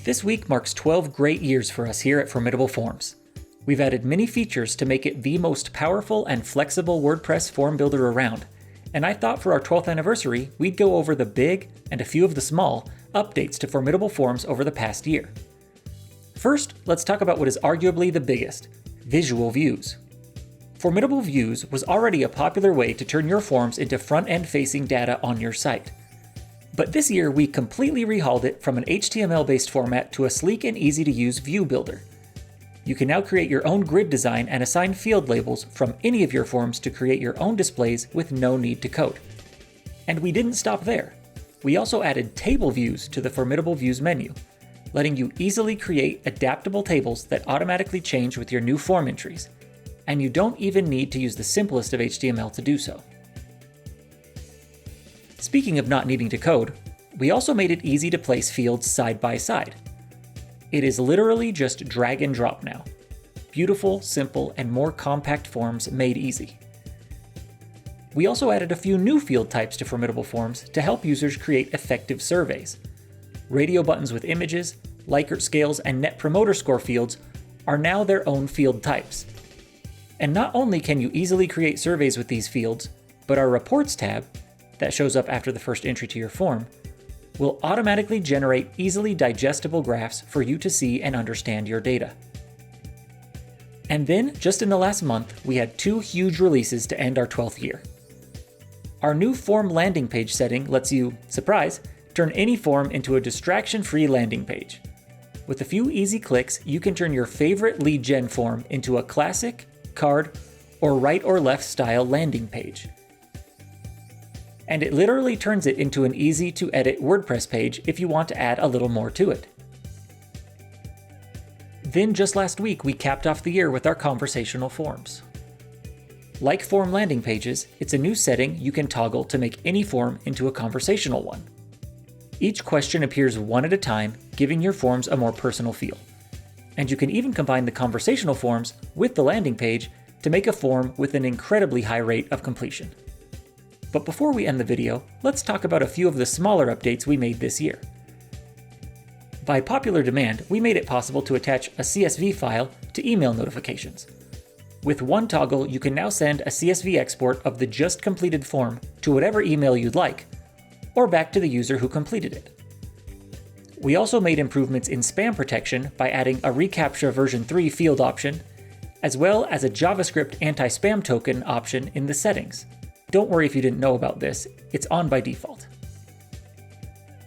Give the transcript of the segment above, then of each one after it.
This week marks 12 great years for us here at Formidable Forms. We've added many features to make it the most powerful and flexible WordPress form builder around, and I thought for our 12th anniversary, we'd go over the big and a few of the small updates to Formidable Forms over the past year. First, let's talk about what is arguably the biggest: visual views. Formidable Views was already a popular way to turn your forms into front-end facing data on your site. But this year, we completely rehauled it from an HTML-based format to a sleek and easy-to-use view builder. You can now create your own grid design and assign field labels from any of your forms to create your own displays with no need to code. And we didn't stop there. We also added table views to the Formidable Views menu, letting you easily create adaptable tables that automatically change with your new form entries. And you don't even need to use the simplest of HTML to do so. Speaking of not needing to code, we also made it easy to place fields side by side. It is literally just drag and drop now. Beautiful, simple, and more compact forms made easy. We also added a few new field types to Formidable Forms to help users create effective surveys. Radio buttons with images, Likert scales, and Net Promoter Score fields are now their own field types. And not only can you easily create surveys with these fields, but our Reports tab, that shows up after the first entry to your form, will automatically generate easily digestible graphs for you to see and understand your data. And then, just in the last month, we had 2 huge releases to end our 12th year. Our new form landing page setting lets you, surprise, turn any form into a distraction-free landing page. With a few easy clicks, you can turn your favorite lead gen form into a classic, card, or right or left style landing page. And it literally turns it into an easy-to-edit WordPress page if you want to add a little more to it. Then just last week, we capped off the year with our Conversational Forms. Like form landing pages, it's a new setting you can toggle to make any form into a conversational one. Each question appears one at a time, giving your forms a more personal feel. And you can even combine the conversational forms with the landing page to make a form with an incredibly high rate of completion. But before we end the video, let's talk about a few of the smaller updates we made this year. By popular demand, we made it possible to attach a CSV file to email notifications. With one toggle, you can now send a CSV export of the just completed form to whatever email you'd like, or back to the user who completed it. We also made improvements in spam protection by adding a reCAPTCHA version 3 field option, as well as a JavaScript anti-spam token option in the settings. Don't worry if you didn't know about this, it's on by default.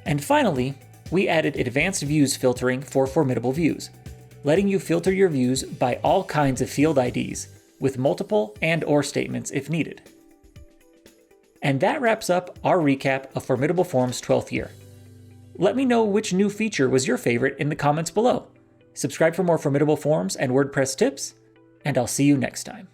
And finally, we added advanced views filtering for Formidable Views, letting you filter your views by all kinds of field IDs, with multiple and/or statements if needed. And that wraps up our recap of Formidable Forms' 12th year. Let me know which new feature was your favorite in the comments below. Subscribe for more Formidable Forms and WordPress tips, and I'll see you next time.